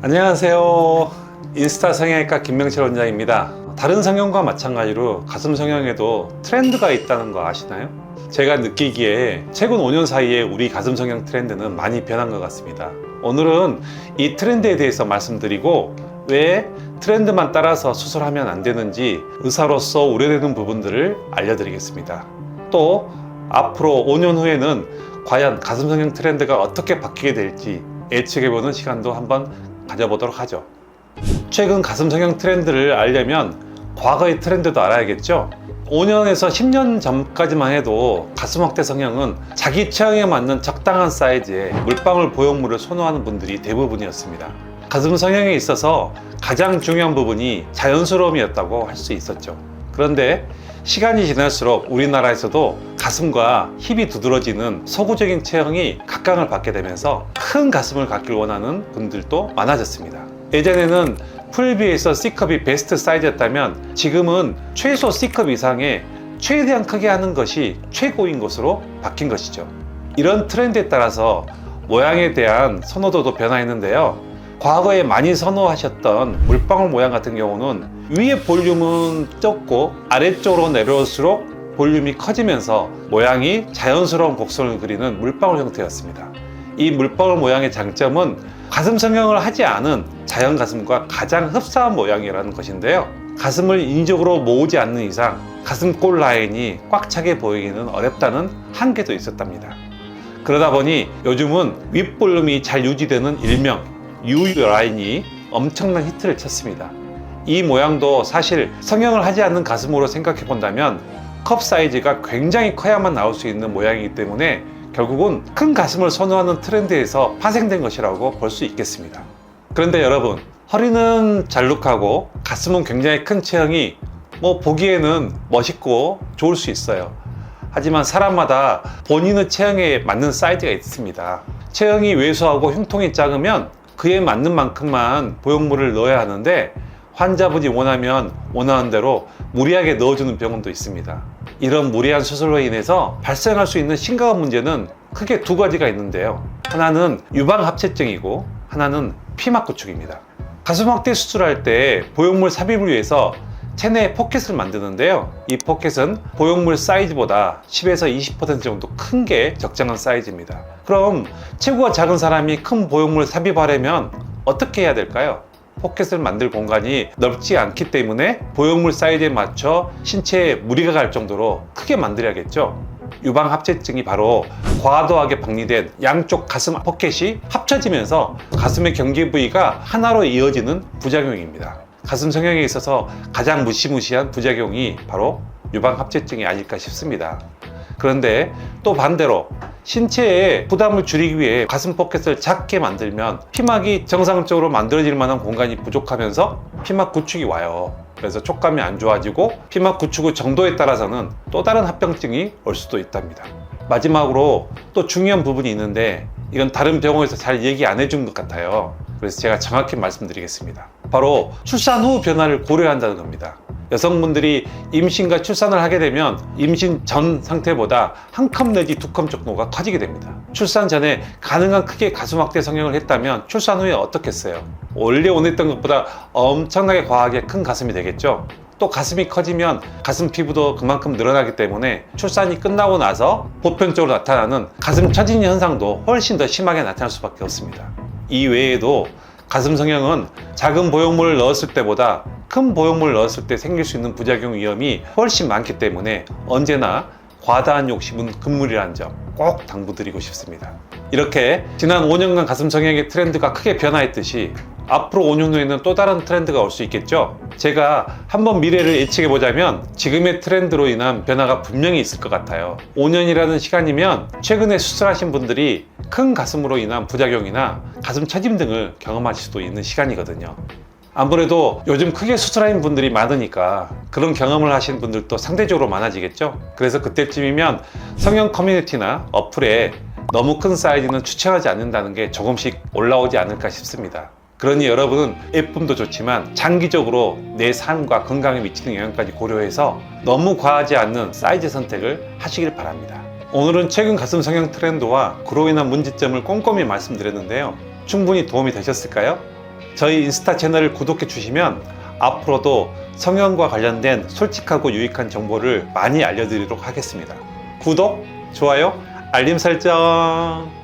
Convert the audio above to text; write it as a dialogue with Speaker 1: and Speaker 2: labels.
Speaker 1: 안녕하세요. 인스타 성형외과 김명철 원장입니다. 다른 성형과 마찬가지로 가슴 성형에도 트렌드가 있다는 거 아시나요? 제가 느끼기에 최근 5년 사이에 우리 가슴 성형 트렌드는 많이 변한 것 같습니다. 오늘은 이 트렌드에 대해서 말씀드리고 왜 트렌드만 따라서 수술하면 안 되는지 의사로서 우려되는 부분들을 알려드리겠습니다. 또 앞으로 5년 후에는 과연 가슴 성형 트렌드가 어떻게 바뀌게 될지 예측해보는 시간도 한번 가져보도록 하죠. 최근 가슴 성형 트렌드를 알려면 과거의 트렌드도 알아야겠죠. 5년에서 10년 전까지만 해도 가슴 확대 성형은 자기 체형에 맞는 적당한 사이즈의 물방울 보형물을 선호하는 분들이 대부분이었습니다. 가슴 성형에 있어서 가장 중요한 부분이 자연스러움이었다고 할 수 있었죠. 그런데 시간이 지날수록 우리나라에서도 가슴과 힙이 두드러지는 서구적인 체형이 각광을 받게 되면서 큰 가슴을 갖길 원하는 분들도 많아졌습니다. 예전에는 풀비에서 C컵이 베스트 사이즈였다면 지금은 최소 C컵 이상의 최대한 크게 하는 것이 최고인 것으로 바뀐 것이죠. 이런 트렌드에 따라서 모양에 대한 선호도도 변화했는데요. 과거에 많이 선호하셨던 물방울 모양 같은 경우는 위에 볼륨은 적고 아래쪽으로 내려올수록 볼륨이 커지면서 모양이 자연스러운 곡선을 그리는 물방울 형태였습니다. 이 물방울 모양의 장점은 가슴 성형을 하지 않은 자연 가슴과 가장 흡사한 모양이라는 것인데요. 가슴을 인위적으로 모으지 않는 이상 가슴골 라인이 꽉 차게 보이기는 어렵다는 한계도 있었답니다. 그러다 보니 요즘은 윗볼륨이 잘 유지되는 일명 U 라인이 엄청난 히트를 쳤습니다. 이 모양도 사실 성형을 하지 않는 가슴으로 생각해 본다면 컵 사이즈가 굉장히 커야만 나올 수 있는 모양이기 때문에 결국은 큰 가슴을 선호하는 트렌드에서 파생된 것이라고 볼 수 있겠습니다. 그런데 여러분, 허리는 잘록하고 가슴은 굉장히 큰 체형이 보기에는 멋있고 좋을 수 있어요. 하지만 사람마다 본인의 체형에 맞는 사이즈가 있습니다. 체형이 왜소하고 흉통이 작으면 그에 맞는 만큼만 보형물을 넣어야 하는데 환자분이 원하는 대로 무리하게 넣어주는 병원도 있습니다. 이런 무리한 수술로 인해서 발생할 수 있는 심각한 문제는 크게 두 가지가 있는데요. 하나는 유방합체증이고 하나는 피막구축입니다. 가슴 확대 수술할 때 보형물 삽입을 위해서 체내에 포켓을 만드는데요. 이 포켓은 보형물 사이즈보다 10에서 20% 정도 큰 게 적정한 사이즈입니다. 그럼 체구가 작은 사람이 큰 보형물 삽입하려면 어떻게 해야 될까요? 포켓을 만들 공간이 넓지 않기 때문에 보형물 사이즈에 맞춰 신체에 무리가 갈 정도로 크게 만들어야겠죠. 유방합체증이 바로 과도하게 박리된 양쪽 가슴 포켓이 합쳐지면서 가슴의 경계 부위가 하나로 이어지는 부작용입니다. 가슴 성형에 있어서 가장 무시무시한 부작용이 바로 유방합체증이 아닐까 싶습니다. 그런데 또 반대로 신체에 부담을 줄이기 위해 가슴 포켓을 작게 만들면 피막이 정상적으로 만들어질 만한 공간이 부족하면서 피막 구축이 와요. 그래서 촉감이 안 좋아지고 피막 구축의 정도에 따라서는 또 다른 합병증이 올 수도 있답니다. 마지막으로 또 중요한 부분이 있는데 이건 다른 병원에서 잘 얘기 안 해준 것 같아요. 그래서 제가 정확히 말씀드리겠습니다. 바로 출산 후 변화를 고려해야 한다는 겁니다. 여성분들이 임신과 출산을 하게 되면 임신 전 상태보다 한 컵 내지 두 컵 정도가 커지게 됩니다. 출산 전에 가능한 크게 가슴 확대 성형을 했다면 출산 후에 어떻겠어요? 원래 원했던 것보다 엄청나게 과하게 큰 가슴이 되겠죠? 또 가슴이 커지면 가슴 피부도 그만큼 늘어나기 때문에 출산이 끝나고 나서 보편적으로 나타나는 가슴 처진 현상도 훨씬 더 심하게 나타날 수밖에 없습니다. 이 외에도 가슴 성형은 작은 보형물을 넣었을 때보다 큰 보형물을 넣었을 때 생길 수 있는 부작용 위험이 훨씬 많기 때문에 언제나 과다한 욕심은 금물이라는 점 꼭 당부드리고 싶습니다. 이렇게 지난 5년간 가슴 성형의 트렌드가 크게 변화했듯이 앞으로 5년 후에는 또 다른 트렌드가 올 수 있겠죠. 제가 한번 미래를 예측해 보자면 지금의 트렌드로 인한 변화가 분명히 있을 것 같아요. 5년이라는 시간이면 최근에 수술하신 분들이 큰 가슴으로 인한 부작용이나 가슴 처짐 등을 경험하실 수도 있는 시간이거든요. 아무래도 요즘 크게 수술하신 분들이 많으니까 그런 경험을 하신 분들도 상대적으로 많아지겠죠. 그래서 그때쯤이면 성형 커뮤니티나 어플에 너무 큰 사이즈는 추천하지 않는다는 게 조금씩 올라오지 않을까 싶습니다. 그러니 여러분은 예쁨도 좋지만 장기적으로 내 삶과 건강에 미치는 영향까지 고려해서 너무 과하지 않는 사이즈 선택을 하시길 바랍니다. 오늘은 최근 가슴 성형 트렌드와 그로 인한 문제점을 꼼꼼히 말씀드렸는데요. 충분히 도움이 되셨을까요? 저희 인스타 채널을 구독해 주시면 앞으로도 성형과 관련된 솔직하고 유익한 정보를 많이 알려드리도록 하겠습니다. 구독, 좋아요, 알림 설정.